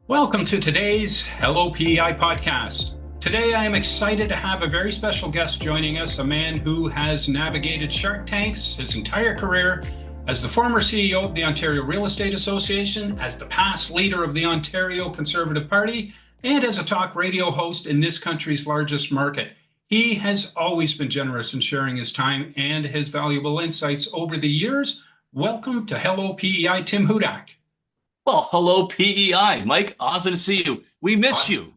Welcome to today's Hello PEI podcast. Today I am excited to have a very special guest joining us, a man who has navigated Shark Tanks his entire career as the former CEO of the Ontario Real Estate Association, as the past leader of the Ontario Conservative Party, and as a talk radio host in this country's largest market. He has always been generous in sharing his time and his valuable insights over the years. Welcome to Hello PEI, Tim Hudak. Well, hello, PEI. Mike, awesome to see you. We miss you.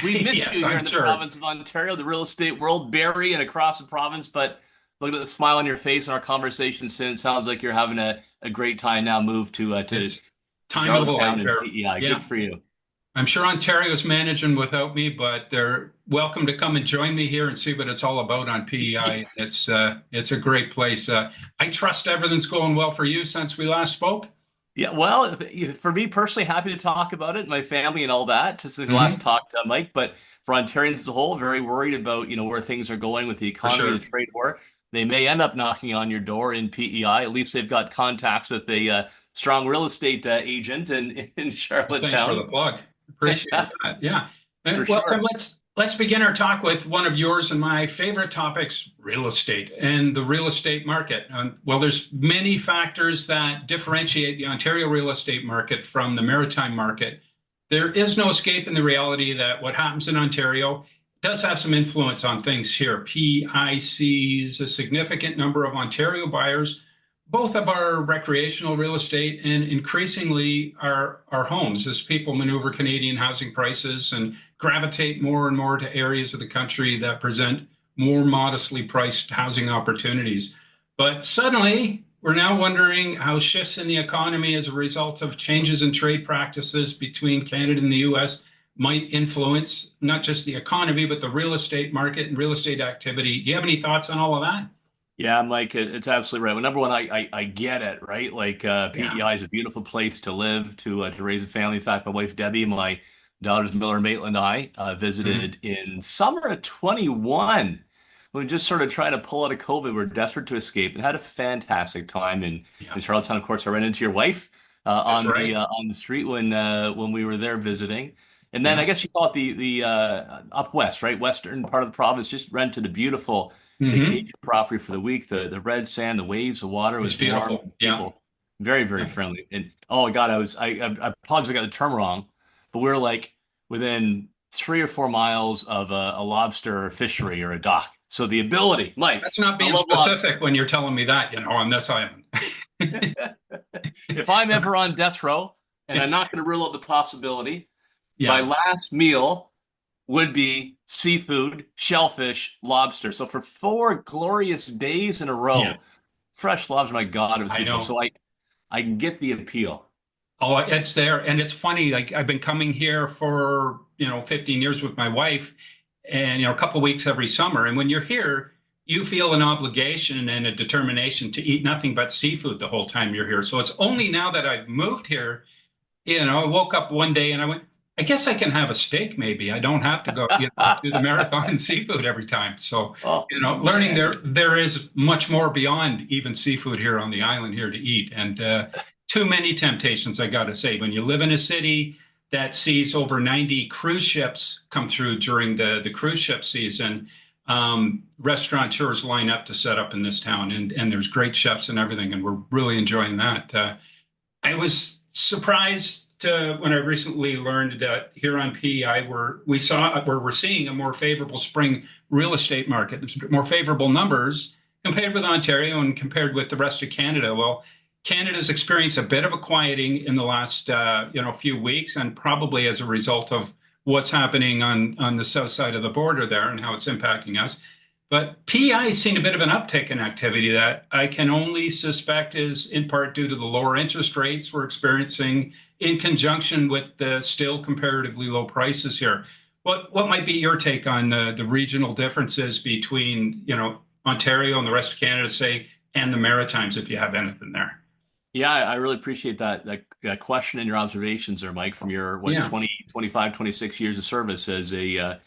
We miss Yes, you here I'm in the sure. province of Ontario, the real estate world, Barrie, and across the province. But looking at the smile on your face in our conversation since, sounds like you're having a great time now. Move to It's time of the life Charlottetown and here. PEI. Yeah, Good for you. I'm sure Ontario's managing without me, but they're welcome to come and join me here and see what it's all about on PEI. It's a great place. I trust everything's going well for you since we last spoke. Yeah, well, for me personally, happy to talk about it, my family and all that, since the last Hmm. talk to Mike. But for Ontarians as a whole, very worried about where things are going with the For economy, the sure. trade war. They may end up knocking on your door in PEI. At least they've got contacts with a strong real estate agent in Well, thanks for the Charlottetown. plug. Appreciate that. Yeah. For Well, then sure. let's begin our talk with one of yours and my favorite topics, real estate and the real estate market. Well, there's many factors that differentiate the Ontario real estate market from the maritime market. There is no escaping the reality that what happens in Ontario does have some influence on things here. PI sees a significant number of Ontario buyers both of our recreational real estate and increasingly our homes as people maneuver Canadian housing prices and gravitate more and more to areas of the country that present more modestly priced housing opportunities. But suddenly, we're now wondering how shifts in the economy as a result of changes in trade practices between Canada and the US might influence not just the economy, but the real estate market and real estate activity. Do you have any thoughts on all of that? Yeah, Mike, it's absolutely right. Well, number one, I get it, right? Like Yeah. PEI is a beautiful place to live, to raise a family. In fact, my wife Debbie, my daughters Miller and Maitland, and I Mhm. visited in summer of 21. We were just sort of trying to pull out of COVID. We were desperate to escape and had a fantastic time Yeah, in Charlottetown. Of course, I ran into your wife that's right. on the street when we were there visiting. And then I Yeah. guess you call it the up west, right? Western part of the province. Just rented a beautiful Hmm. vacation property for the week. The red sand, the waves, the water It's was warm. beautiful. Yeah. People very, very Yeah. friendly. And oh my God, I apologize, I got the term wrong, but we were like within 3 or 4 miles of a lobster fishery or a dock. So the ability, Mike, That's not I being love lobster. specific when you're telling me that, on this island. If I'm ever on death row, and I'm not going to rule out the possibility, my Yeah. last meal would be seafood, shellfish, lobster. So for 4 glorious days in a Yeah. row, fresh lobster. My God, it was I beautiful. know. So I can get the appeal. Oh, it's there. And it's funny, like I've been coming here for, 15 years with my wife and, a couple weeks every summer. And when you're here, you feel an obligation and a determination to eat nothing but seafood the whole time you're here. So it's only now that I've moved here. I woke up one day and I went, I guess I can have a steak maybe. I don't have to go, do the marathon seafood every time. So, Oh learning man. there is much more beyond even seafood here on the island here to eat. And too many temptations, I got to say. When you live in a city that sees over 90 cruise ships come through during the cruise ship season, restaurateurs line up to set up in this town, and there's great chefs and everything, and we're really enjoying that. I was surprised when I recently learned that here on PEI, we're seeing a more favorable spring real estate market. There's more favorable numbers compared with Ontario and compared with the rest of Canada. Well, Canada's experienced a bit of a quieting in the last few weeks, and probably as a result of what's happening on the south side of the border there and how it's impacting us. But PI has seen a bit of an uptick in activity that I can only suspect is in part due to the lower interest rates we're experiencing in conjunction with the still comparatively low prices here. What might be your take on the regional differences between, Ontario and the rest of Canada, say, and the Maritimes, if you have anything there? Yeah, I really appreciate that question and your observations there, Mike, from your what Yeah. 20, 25, 26 years of service as a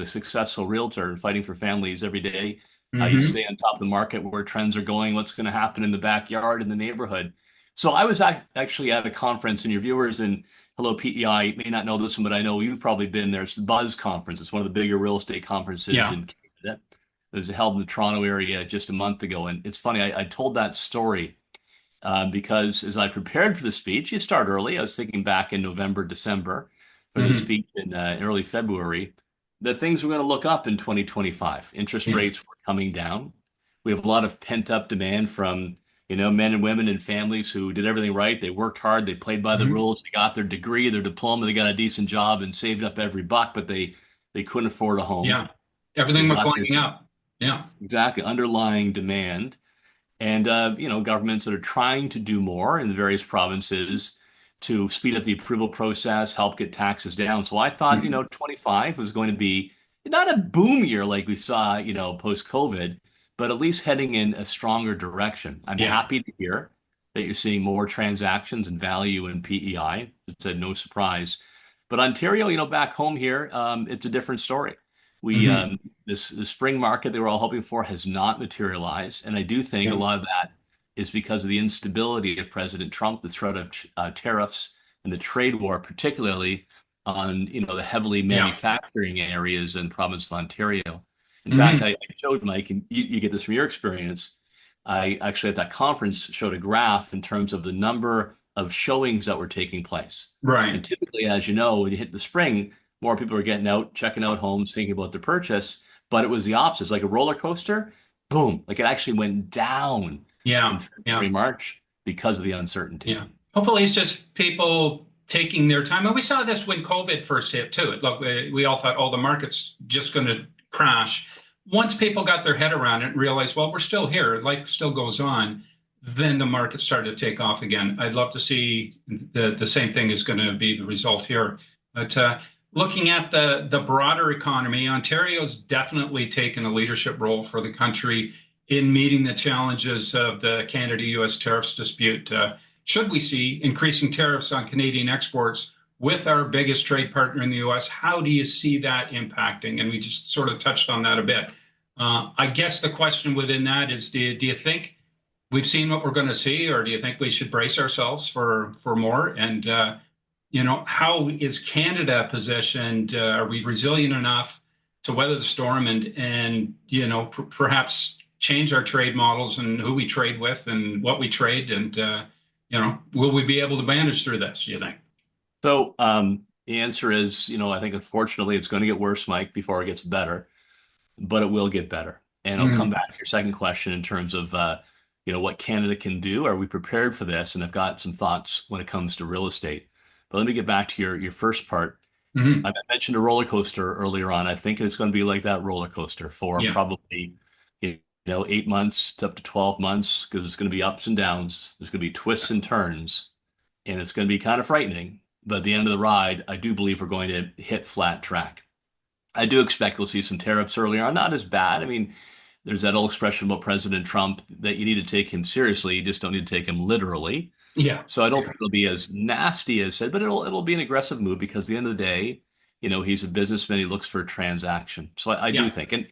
successful realtor and fighting for families every day. You Hmm. stay on top of the market, where trends are going, what's going to happen in the backyard in the neighborhood. So I was actually at a conference, and your viewers hello, PEI may not know this one, but I know you've probably been there. It's the Buzz Conference. It's one of the bigger real estate conferences Yeah. in Canada. It was held in the Toronto area just a month ago. And it's funny, I told that story because as I prepared for the speech, you start early. I was thinking back in November, December for the Hmm. speech in early February that things were going to look up in 2025. Interest Yeah. rates were coming down. We have a lot of pent up demand from men and women and families who did everything right. They worked hard. They played by the Hmm. rules. They got their degree, their diploma. They got a decent job and saved up every buck, but they couldn't afford a home. Yeah. So Everything you was got lining this up. Yeah. exactly underlying demand and governments that are trying to do more in the various provinces to speed up the approval process, help get taxes down. So I thought, Mhm. 25 was going to be not a boom year like we saw, post COVID, but at least heading in a stronger direction. I'm Yeah. happy to hear that you're seeing more transactions and value in PEI. It's a no surprise. But Ontario, back home here, it's a different story. We Hmm. this the spring market they were all hoping for has not materialized, and I do think a Yeah. lot of that is because of the instability of President Trump, the threat of tariffs, and the trade war, particularly on the heavily Yeah. manufacturing areas in the province of Ontario. In fact, Hmm. I showed Mike, and you get this from your experience. I actually at that conference showed a graph in terms of the number of showings that were taking place. And Right. typically, as you know, when you hit the spring, more people are getting out, checking out homes, thinking about their purchase. But it was the opposite. It's like a roller coaster. Boom. Like it actually went down in Yeah. February, Yeah. March because of the uncertainty. Yeah. Hopefully, it's just people taking their time. And we saw this when COVID first hit too. Look, we all thought, oh, the market's just going to crash. Once people got their head around it and realized, well, we're still here, life still goes on, then the market started to take off again. I'd love to see the same thing is going to be the result here. But looking at the broader economy, Ontario's definitely taken a leadership role for the country in meeting the challenges of the Canada-US tariffs dispute. Should we see increasing tariffs on Canadian exports with our biggest trade partner in the US? How do you see that impacting? And we just sort of touched on that a bit. I guess the question within that is, do you think we've seen what we're going to see, or do you think we should brace ourselves for more? And how is Canada positioned? Are we resilient enough to weather the storm and perhaps change our trade models and who we trade with and what we trade? And will we be able to manage through this, you think? So the answer is, I think unfortunately it's going to get worse, Mike, before it gets better, but it will get better. And I'll come Mm. back to your second question in terms of, what Canada can do. Are we prepared for this? And I've got some thoughts when it comes to real estate. But let me get back to your first part. Hmm. I mentioned a roller coaster earlier on. I think it's going to be like that roller coaster for Yeah. probably, 8 months to up to 12 months because it's going to be ups and downs. There's going to be twists and turns, and it's going to be kind of frightening. But at the end of the ride, I do believe we're going to hit flat track. I do expect we'll see some tariffs early on, not as bad. I mean, there's that old expression about President Trump that you need to take him seriously, you just don't need to take him literally. Yeah. So I don't Yeah. think it'll be as nasty as said, but it'll be an aggressive move because at the end of the day, he's a businessman. He looks for a transaction. So I do Yeah. think, and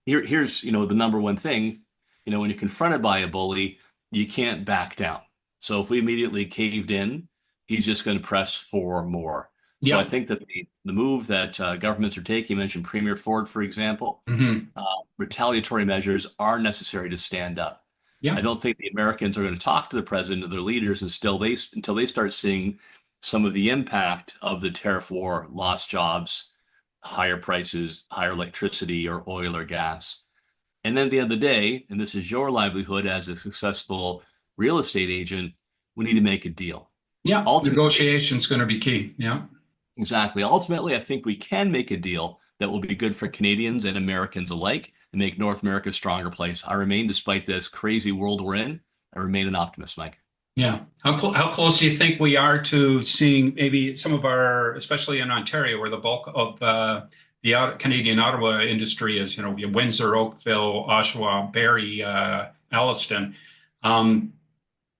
here's the number one thing, when you're confronted by a bully, you can't back down. So if we immediately caved in, he's just going to press for more. So I Yeah. think that the move that governments are taking, you mentioned Premier Ford, for example, Hmm. uh, retaliatory measures are necessary to stand up. I Yeah. don't think the Americans are going to talk to the president or their leaders until they start seeing some of the impact of the tariff war, lost jobs, higher prices, higher electricity or oil or gas. And then at the end of the day, and this is your livelihood as a successful real estate agent, we need to make a deal. Yeah. Ultimately, Negotiation's going to be key. Yeah. exactly. Ultimately, I think we can make a deal that will be good for Canadians and Americans alike and make North America a stronger place. I remain, despite this crazy world we're in, I remain an optimist, Mike. Yeah. How close do you think we are to seeing maybe some of our, especially in Ontario, where the bulk of the Canadian Ottawa industry is, Windsor, Oakville, Oshawa, Barrie, Alliston. Um,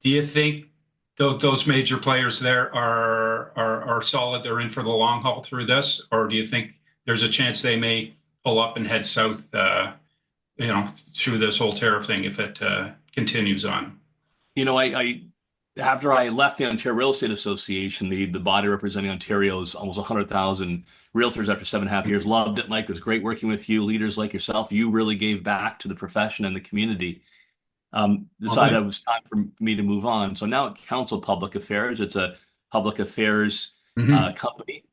do you think those major players there are solid? They're in for the long haul through this, or do you think there's a chance they may pull up and head south, through this whole tariff thing if it continues on? You know, I after I left the Ontario Real Estate Association, the body representing Ontario's almost 100,000 realtors after 7.5 years, loved it. Mike, it was great working with you. Leaders like yourself, you really gave back to the profession and the community. Well, Decided good. it was time for me to move on. So now at Council Public Affairs, it's a public affairs Hmm. company,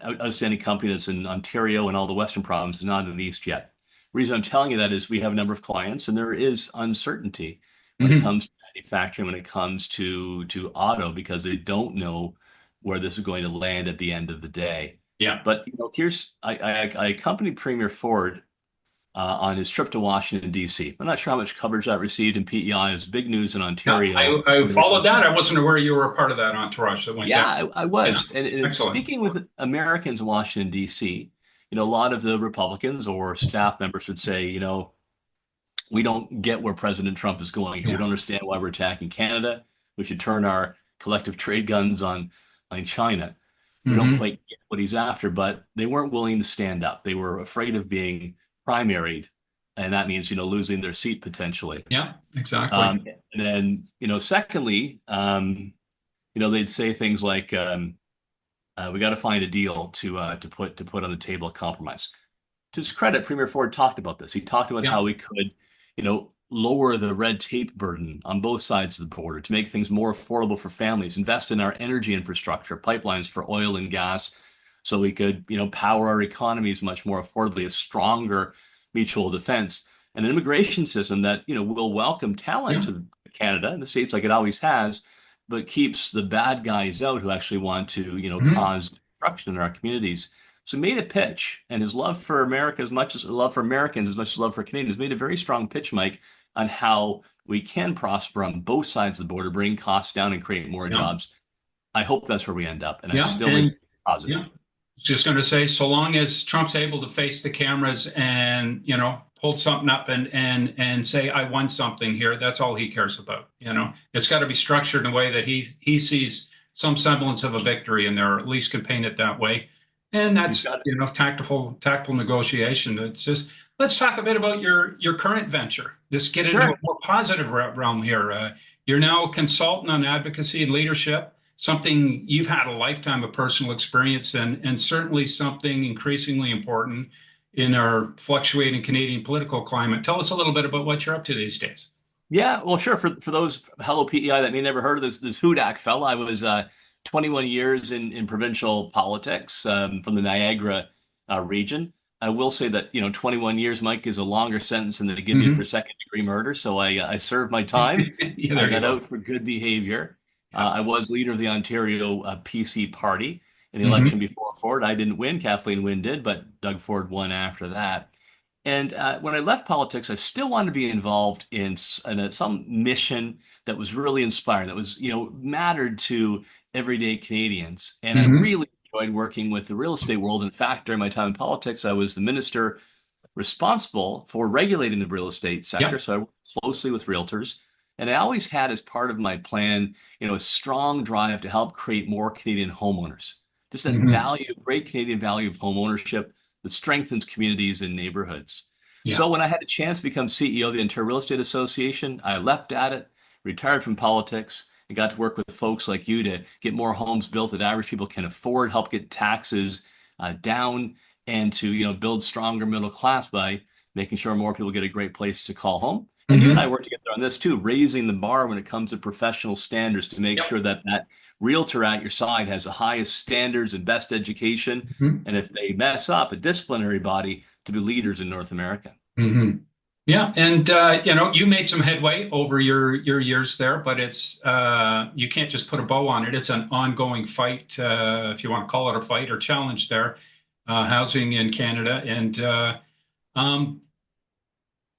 outstanding company that's in Ontario and all the Western provinces, not in the East yet. The reason I'm telling you that is we have a number of clients, and there is uncertainty when it Hmm. comes to manufacturing, when it comes to auto, because they don't know where this is going to land at the end of the day. Yeah. But here's I accompanied Premier Ford on his trip to Washington, D.C. I'm not sure how much coverage that received in PEI. It was big news in Yeah. Ontario. I followed that. I wasn't aware you were a part of that entourage that went Yeah, down. I Yeah. was. And Excellent. speaking with Americans in Washington, D.C., a lot of the Republicans or staff members would say, we don't get where President Trump is going here. We Yeah. don't understand why we're attacking Canada. We should turn our collective trade guns on China. We don't Hmm. quite get what he's after, but they weren't willing to stand up. They were afraid of being primaried, and that means, losing their seat potentially. Yeah. Exactly. And then, secondly, they'd say things like, "We got to find a deal to put on the table, a compromise." To his credit, Premier Ford talked about this. He talked about Yeah. how we could, lower the red tape burden on both sides of the border to make things more affordable for families, invest in our energy infrastructure, pipelines for oil and gas, so we could, power our economies much more affordably, a stronger mutual defense, and an immigration system that, will welcome talent Yeah. to Canada and the States like it always has, but keeps the bad guys out who actually want to, Hmm. cause destruction in our communities. So he made a pitch, and his love for America, as much as love for Americans, as much as love for Canadians, made a very strong pitch, Mike, on how we can prosper on both sides of the border, bring costs down, and create more Yeah. jobs. I hope that's where we end up, and I Yeah. still remain And yeah. positive. Just going to say, so long as Trump's able to face the cameras and, hold something up and say, I won something here, that's all he cares about. It's got to be structured in a way that he sees some semblance of a victory in there, or at least can paint it that way. And He's that's, got tactful negotiation. It's just, let's talk a bit about your current venture. Let's get into a Sure. more positive realm here. You're now a consultant on advocacy and leadership, something you've had a lifetime of personal experience in, and certainly something increasingly important in our fluctuating Canadian political climate. Tell us a little bit about what you're up to these days. Yeah, well, sure. For those hello PEI that may never heard of this Hudak fella, I was 21 years in provincial politics from the Niagara region. I will say that 21 years, Mike, is a longer sentence than they give you for Hmm. second degree murder. So I served my time. Yeah, I there you got go. out for good behavior. Yeah. I was leader of the Ontario PC party in the election Hmm. before Ford. I didn't win. Kathleen Wynne did, but Doug Ford won after that. And when I left politics, I still wanted to be involved in some mission that was really inspiring, that was, mattered to everyday Canadians. And I Hmm. really enjoyed working with the real estate world. In fact, during my time in politics, I was the minister responsible for regulating the real estate sector. Yep. So I worked closely with realtors. And I always had as part of my plan, a strong drive to help create more Canadian homeowners. Just that Hmm. value, great Canadian value of homeownership that strengthens communities and neighborhoods. Yeah. So when I had a chance to become CEO of the Ontario Real Estate Association, I leapt at it, retired from politics, and got to work with folks like you to get more homes built that average people can afford, help get taxes down, and to build stronger middle class by making sure more people get a great place to call home. And you and I Hmm. work together on this too, raising the bar when it comes to professional standards to make Yep. sure that realtor at your side has the highest standards and best education. Hmm. And if they mess up, a disciplinary body to be leaders in North America. Hmm. Yeah, and you made some headway over your years there, but it's you can't just put a bow on it. It's an ongoing fight, if you want to call it a fight or challenge there, housing in Canada. And um,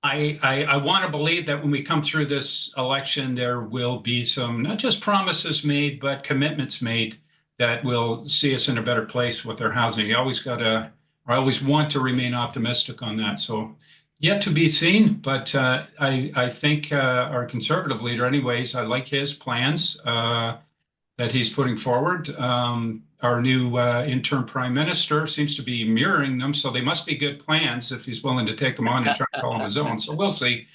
I want to believe that when we come through this election, there will be some not just promises made, but commitments made that will see us in a better place with our housing. You always got to, I always want to remain optimistic on that. So yet to be seen, but I think our conservative leader, anyways, I like his plans that he's putting forward. Our new interim prime minister seems to be mirroring them, so they must be good plans if he's willing to take them on and try to call them his own. So we'll see.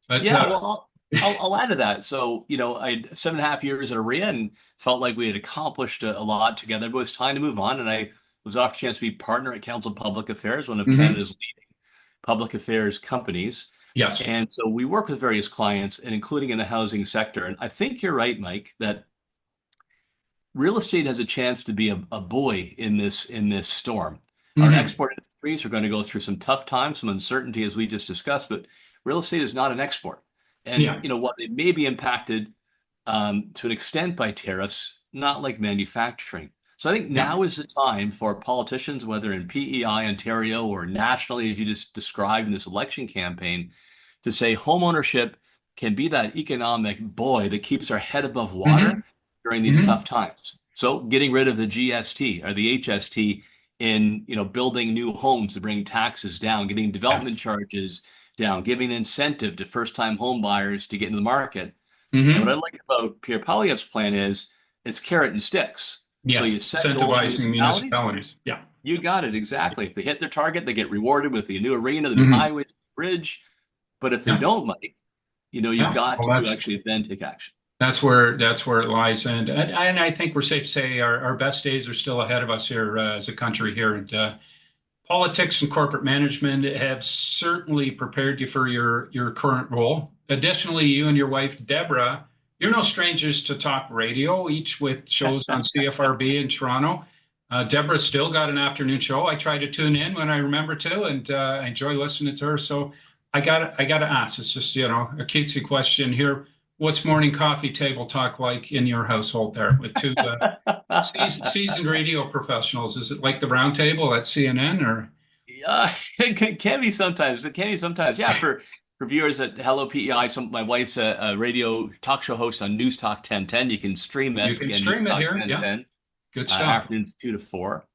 But Yeah, well, I'll add to that. So, I had 7.5 years at AREA and felt like we had accomplished a lot together, but it was time to move on. And I was offered a chance to be partner at Council Public Affairs, one of Hmm. Canada's leading public affairs companies. Yes. And so we work with various clients, and including in the housing sector. And I think you're right, Mike, that real estate has a chance to be a buoy in this storm. Our Hmm. export industries are going to go through some tough times, some uncertainty, as we just discussed, but real estate is not an export. And Yeah. what it may be impacted to an extent by tariffs, not like manufacturing. So I think Yeah. now is the time for politicians, whether in PEI, Ontario, or nationally, as you just described in this election campaign, to say homeownership can be that economic buoy that keeps our head above Hmm. water during these Hmm. tough times. So getting rid of the GST or the HST in building new homes to bring taxes down, getting Yeah. development charges down, giving incentive to first-time home buyers to get into the market. And what I Hmm. like about Pierre Poilievre's plan is it's carrot and sticks. So Yes. you set goals for Incentivizing municipalities. municipalities. Yeah. You got it exactly. If they hit their target, they get rewarded with the new arena, the new Hmm. highway, the bridge. But if they Yeah. don't, Mike, you've Yeah. got Well, to actually then take action. that's where it lies, and I think we're safe to say our best days are still ahead of us here as a country here, and politics and corporate management have certainly prepared you for your current role. Additionally, you and your wife Deborah, you're no strangers to talk radio, each with shows on CFRB in Toronto. Deborah's still got an afternoon show. I try to tune in when I remember to, and I enjoy listening to her. So I got to ask. It's just a cutesy question here. What's morning coffee table talk like in your household there with two seasoned radio professionals? Is it like the round table at CNN or? Yeah, it can be sometimes. It can be sometimes. Yeah, for viewers at Hello PEI, my wife's a radio talk show host on News Talk 1010. You can stream You it can again, News stream it Talk here. Yeah, 1010, good stuff. afternoons 2 to 4.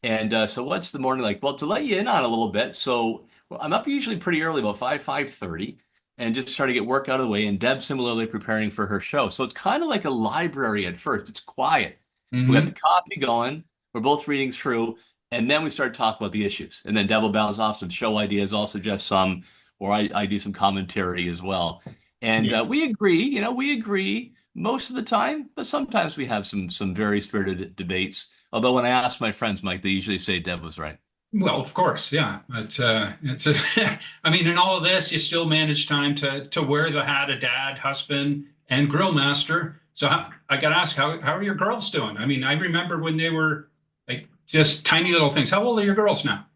And so what's the morning like? Well, to let you in on a little bit, so well, I'm up usually pretty early, about 5:30, and just trying to get work out of the way. And Deb's similarly preparing for her show. So it's kind of like a library at first. It's quiet. We got the Hmm. coffee going. We're both reading through, and then we start talking about the issues. And then Deb will bounce off some show ideas. I'll suggest some, or I do some commentary as well. And Yeah. we agree most of the time, but sometimes we have some very spirited debates. Although when I ask my friends, Mike, they usually say Deb was right. Well, of course, yeah. But it's just, I mean, in all of this, you still manage time to wear the hat of dad, husband, and grill master. So I got to ask, how are your girls doing? I mean, I remember when they were like just tiny little things. How old are your girls now?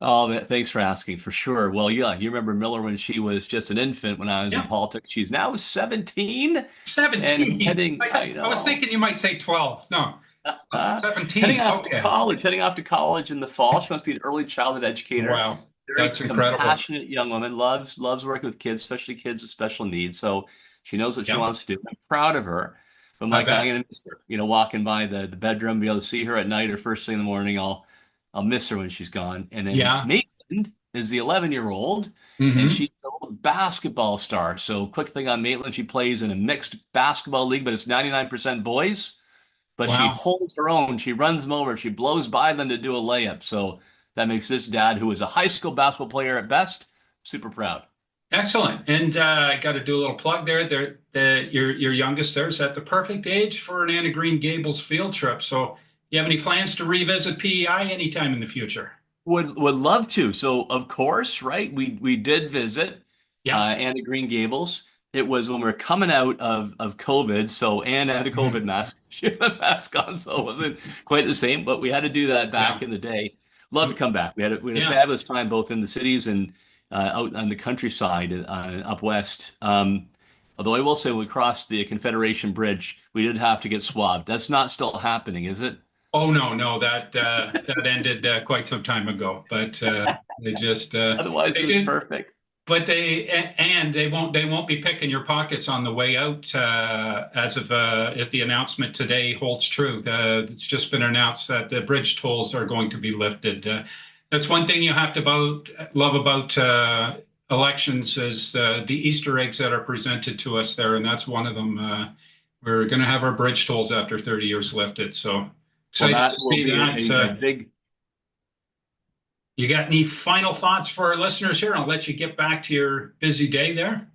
Oh, thanks for asking, for sure. Well, yeah, you remember Miller when she was just an infant when I was in Yeah, politics. She's now 17 and 17. heading, I I was know, thinking you might say 12. No, heading 17. off to Okay. college, heading off to college in the fall. She wants to be an early childhood educator. Wow, Very that's incredible. compassionate young woman, loves working with kids, especially kids with special needs. So she knows what she Yeah, wants to do. I'm proud of her. But I Mike, I'm bet. gonna miss her. Walking by the bedroom, be able to see her at night or first thing in the morning. I'll miss her when she's gone. And then Yeah. Maitland is the 11-year-old, and Hmm. she's a little basketball star. So quick thing on Maitland, she plays in a mixed basketball league, but it's 99% boys. But she Wow. holds her own. She runs them over. She blows by them to do a layup. So that makes this dad, who is a high school basketball player at best, super proud. Excellent. And I got to do a little plug there. Your youngest there is at the perfect age for an Anna Green Gables field trip. So, you have any plans to revisit PEI anytime in the future? Would love to. So of course, right? We did visit Yeah. Anne of Green Gables. It was when we were coming out of COVID. So Anne had a COVID Mhm. mask. She had a mask on, so it wasn't quite the same. But we had to do that back Yeah. in the day. Love to come back. We had a Yeah. fabulous time both in the cities and out on the countryside up west. Although I will say, when we crossed the Confederation Bridge, we did have to get swabbed. That's not still happening, is it? Oh no, no, that ended quite some time ago. But they just Otherwise, it they was did. perfect. But they won't be picking your pockets on the way out as of if the announcement today holds true. It's just been announced that the bridge tolls are going to be lifted. That's one thing you have to love about elections is the Easter eggs that are presented to us there, and that's one of them. We're going to have our bridge tolls after 30 years lifted. So Well, excited to that will see be that. a big. You got any final thoughts for our listeners here? I'll let you get back to your busy day there.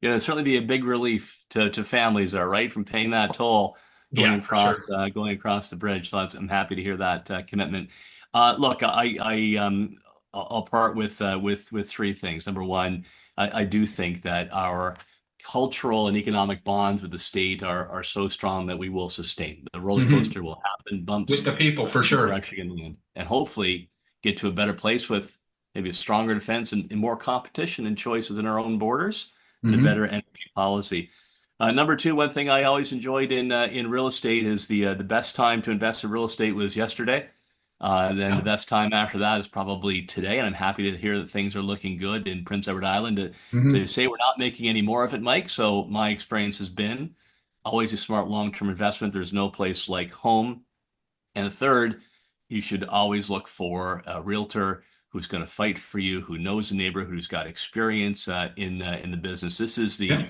Yeah, it'd certainly be a big relief to families there, right? From paying that toll Yeah, for sure. going across the bridge. So I'm happy to hear that commitment. Look, I'll part with three things. Number one, I do think that our cultural and economic bonds with the state are so strong that we will sustain. The roller Hmm. coaster will happen, With bumps, the people, but for people are sure. actually going to win, and hopefully get to a better place with maybe a stronger defense and more competition and choice within our own borders and a Hmm. better energy policy. Number two, one thing I always enjoyed in real estate is the best time to invest in real estate was yesterday. Then the Yeah. best time after that is probably today, and I'm happy to hear that things are looking good in Prince Edward Island. To Hmm. say we're not making any more of it, Mike. So my experience has been always a smart long-term investment. There's no place like home. And third, you should always look for a realtor who's going to fight for you, who knows the neighborhood, who's got experience in the business. This is the Yeah.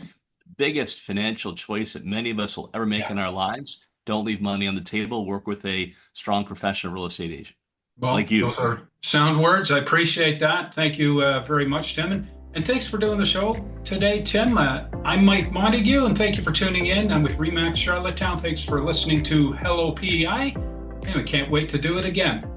biggest financial choice that many of us will ever make Yeah. in our lives. Don't leave money on the table. Work with a strong professional real estate agent like Well, you. those are sound words. I appreciate that. Thank you very much, Tim. And thanks for doing the show today, Tim. I'm Mike Montague, and thank you for tuning in. I'm with Remax Charlottetown. Thanks for listening to Hello PEI, and we can't wait to do it again.